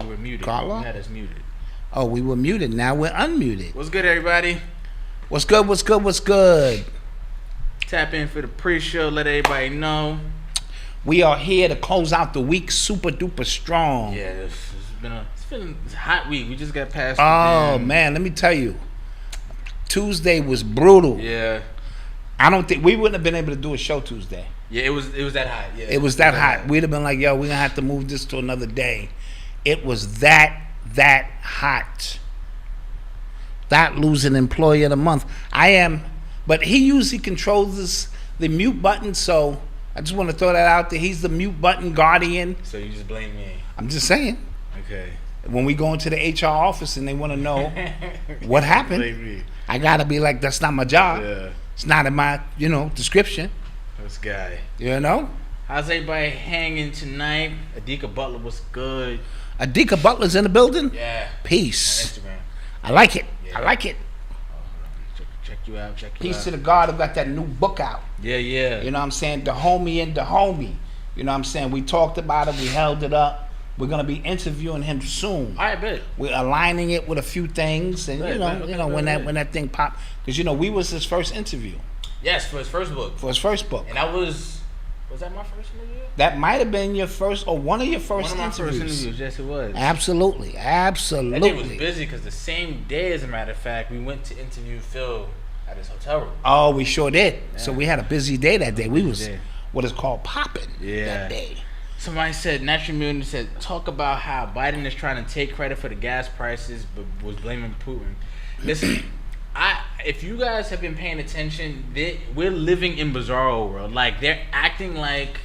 We were muted. Carlo? You had us muted. Oh, we were muted. Now we're unmuted. What's good, everybody? What's good? What's good? What's good? Tap in for the pre-show. Let everybody know. We are here to close out the week super duper strong. Yeah, it's been a hot week. We just got past. Oh man, let me tell you, Tuesday was brutal. Yeah. I don't think we wouldn't have been able to do a show Tuesday. Yeah, it was that hot. Yeah, it was that hot. We'd have been like, yo, we're gonna have to move this to another day. It was that hot. That losing employee of the month. I am, but he usually controls the mute button, so I just want to throw that out there. He's the mute button guardian. So you just blame me. I'm just saying. Okay. When we go into the HR office and they want to know what happened, I gotta be like, that's not my job. Yeah. It's not in my, description. This guy. How's everybody hanging tonight? Adika Butler was good. Adika Butler's in the building? Yeah. Peace. On Instagram. I like it. Yeah. I like it. Check you out. Peace to the God who got that new book out. Yeah. You know what I'm saying? The homie and the homie. You know what I'm saying? We talked about it. We held it up. We're gonna be interviewing him soon. I bet. We're aligning it with a few things, and when that thing popped, because we was his first interview. Yes, for his first book. And that was that my first interview? That might have been your first or one of your first interviews. One of my interviews. first interviews, yes it was. Absolutely. That day was busy because the same day, as a matter of fact, we went to interview Phil at his hotel room. Oh, we sure did. Yeah. So we had a busy day that day. We was what is called popping that day. Somebody said, Natural Immunity said, talk about how Biden is trying to take credit for the gas prices, but was blaming Putin. Listen, if you guys have been paying attention, we're living in bizarro world. Like, they're acting like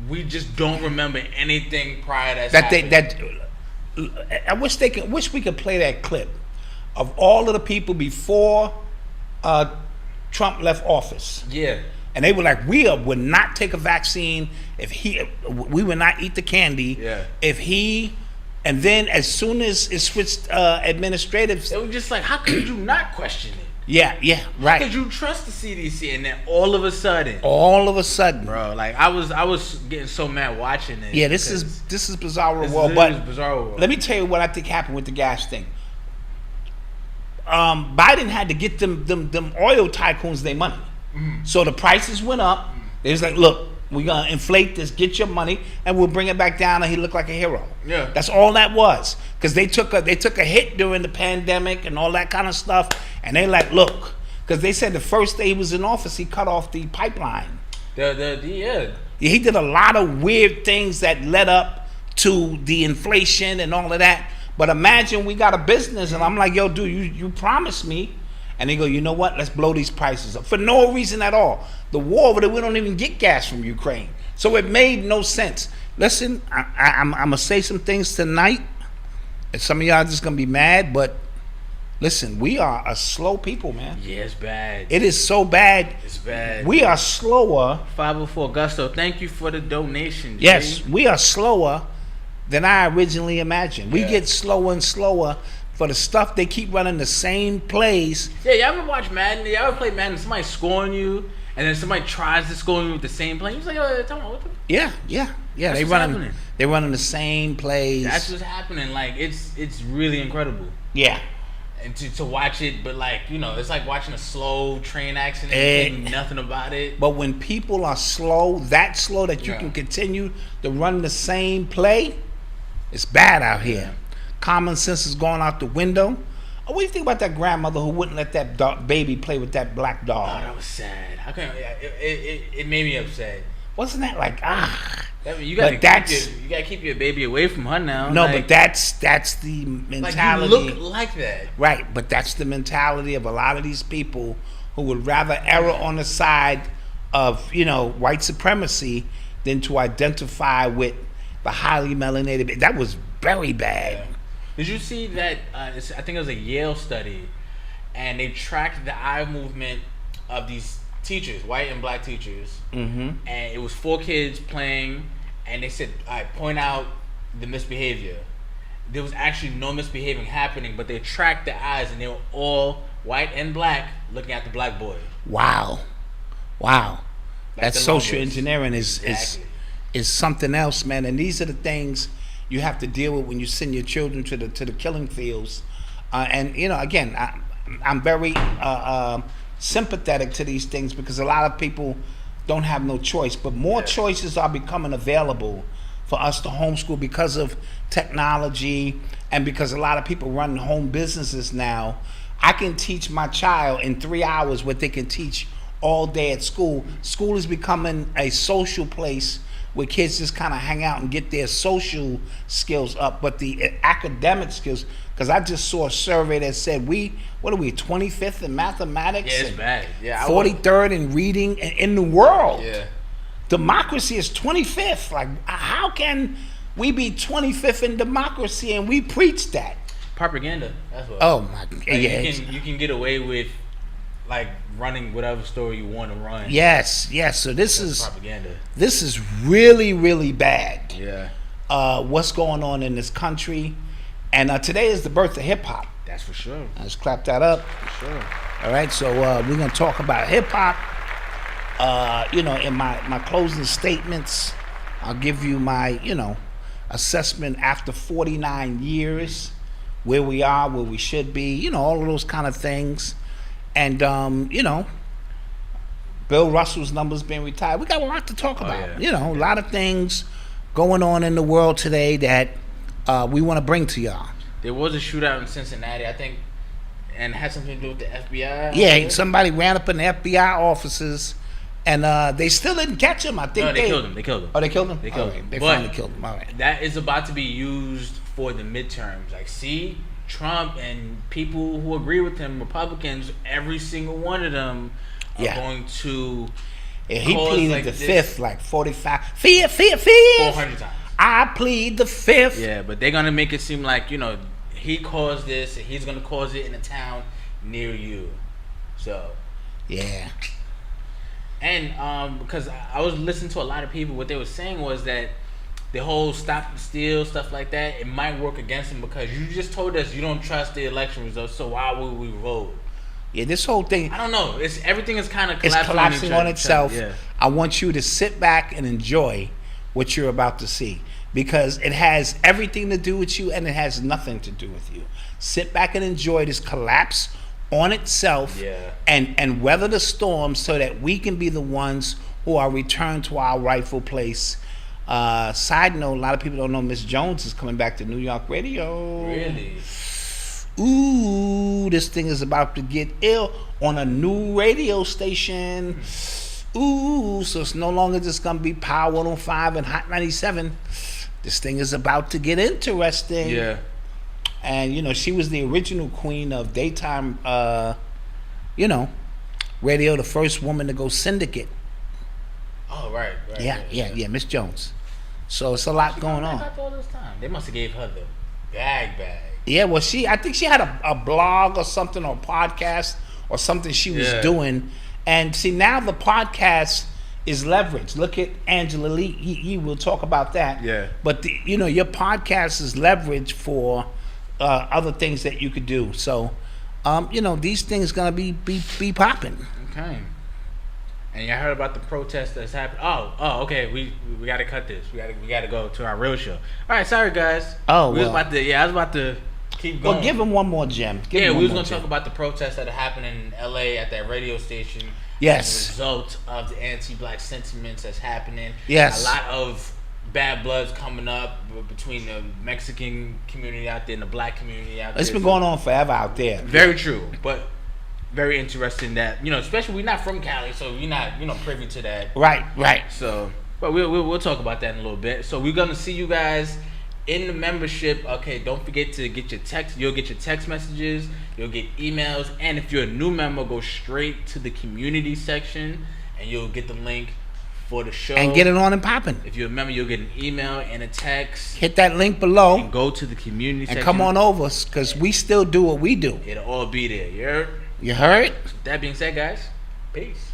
we just don't remember anything prior to that. I wish we could play that clip of all of the people before Trump left office. Yeah. And they were like, we would not take a vaccine we would not eat the candy and then as soon as it switched administrative, it was just like, how could you not question it? Yeah, right. How could you trust the CDC? And then all of a sudden, bro, like I was getting so mad watching it. Yeah, this is bizarre world. But bizarre world. Let me tell you what I think happened with the gas thing. Biden had to get them oil tycoons their money. Mm-hmm. So the prices went up. They was like, look, we're gonna inflate this, get your money, and we'll bring it back down, and he looked like a hero. Yeah, that's all that was. Because they took a hit during the pandemic and all that kind of stuff, and they like, look, because they said the first day he was in office, he cut off the pipeline. He did a lot of weird things that led up to the inflation and all of that. But imagine we got a business, and I'm like, yo, dude, you promised me. And they go, you know what? Let's blow these prices up for no reason at all. The war over there, we don't even get gas from Ukraine, so it made no sense. Listen, I'm gonna say some things tonight, and some of y'all just gonna be mad. But listen, we are a slow people, man. Yeah, it's bad. It is so bad. It's bad. We are slower. 504 Gusto, thank you for the donation. Jay. Yes, we are slower than I originally imagined. We get slower and slower. For the stuff, they keep running the same plays. Yeah, y'all ever watch Madden? Y'all ever play Madden? Somebody scoring you, and then somebody tries to score you with the same play. You're like, yo, tell me what the. Yeah. They're running the same plays. That's what's happening. Like it's really incredible. Yeah. And to watch it, but like it's like watching a slow train accident. And nothing about it. But when people are slow, that slow that you can continue to run the same play, it's bad out here. Yeah. Common sense is going out the window. What do you think about that grandmother who wouldn't let that baby play with that black dog? Oh, that was sad. It made me upset. Wasn't that like You gotta keep your baby away from her now. No, but that's the mentality. Like you look like that, right? But that's the mentality of a lot of these people who would rather err on the side of white supremacy than to identify with the highly melanated. That was very bad. Yeah. Did you see that? I think it was a Yale study, and they tracked the eye movement of these teachers, white and black teachers, and it was 4 kids playing, and they said, "All right, point out the misbehavior." There was actually no misbehaving happening, but they tracked the eyes, and they were all white and black looking at the black boy. Wow. Like that social engineering is something else, man. And these are the things you have to deal with when you send your children to the killing fields. And again, I'm very sympathetic to these things because a lot of people don't have no choice. But more choices are becoming available for us to homeschool because of technology and because a lot of people run home businesses now. I can teach my child in 3 hours what they can teach all day at school. School is becoming a social place where kids just kind of hang out and get their social skills up, but the academic skills, because I just saw a survey that said what are we, 25th in mathematics? Yeah, it's bad. Yeah, 43rd in reading in the world. Yeah. Democracy is 25th. Like, how can we be 25th in democracy and we preach that? Propaganda. That's what. Oh my God. Like, you can get away with like running whatever story you want to run. Yes. So this is propaganda. This is really, really bad. Yeah. What's going on in this country? And today is the birth of hip hop. That's for sure. Let's clap that up. For sure. All right. So we're gonna talk about hip hop. In my closing statements, I'll give you my assessment after 49 years, where we are, where we should be. All of those kind of things. And Bill Russell's numbers being retired. We got a lot to talk about. Yeah. A lot of things going on in the world today that we want to bring to y'all. There was a shootout in Cincinnati, I think, and it had something to do with the FBI. Yeah, somebody ran up in the FBI offices, and they still didn't catch him. I think they killed him. They killed him. Oh, they killed him? They killed him. They finally killed him. All right. That is about to be used for the midterms. Like, see, Trump and people who agree with him, Republicans, every single one of them are going to. Yeah, he pleaded like the fifth, like 45. Fifth. 400 times. I plead the fifth. Yeah, but they're gonna make it seem like he caused this, and he's gonna cause it in a town near you. So. Yeah. And because I was listening to a lot of people, what they were saying was that the whole stop the steal stuff like that, it might work against them because you just told us you don't trust the election results, so why would we vote? Yeah, this whole thing. I don't know. Everything is kind of collapsing on itself. Yeah. I want you to sit back and enjoy what you're about to see because it has everything to do with you and it has nothing to do with you. Sit back and enjoy this collapse on itself and weather the storm so that we can be the ones who are returned to our rightful place. Side note, a lot of people don't know Miss Jones is coming back to New York radio. Really? Ooh, this thing is about to get ill on a new radio station. Ooh, so it's no longer just going to be Power 105 and Hot 97. This thing is about to get interesting. Yeah. And, she was the original queen of daytime, radio, the first woman to go syndicate. Oh, right. Yeah, Miss Jones. So it's a lot going on. All this time. They must have gave her the bag. Yeah, well, I think she had a blog or something or a podcast or something she was doing. And see, now the podcast is leveraged. Look at Angela Lee. We'll talk about that. Yeah. But, your podcast is leveraged for other things that you could do. So, these things going to be popping. Okay. And you heard about the protest that's happened. Oh, okay. We got to cut this. We got to go to our real show. All right, sorry guys. Oh, I was about to keep going. Well, give him one more gem. We was going to talk about the protests that happened in LA at that radio station. Yes. As a result of the anti-black sentiments that's happening. Yes. A lot of bad blood's coming up between the Mexican community out there and the black community out there. It's been going on forever out there. Very true, but very interesting that especially we're not from Cali, so we're not privy to that. Right. So, but we'll talk about that in a little bit. So we're gonna see you guys in the membership. Okay, don't forget to get your text. You'll get your text messages. You'll get emails, and if you're a new member, go straight to the community section, and you'll get the link for the show and get it on and popping. If you're a member, you'll get an email and a text. Hit that link below and go to the community section and come on over, because we still do what we do. It'll all be there. You heard? You heard? With that being said, guys, peace.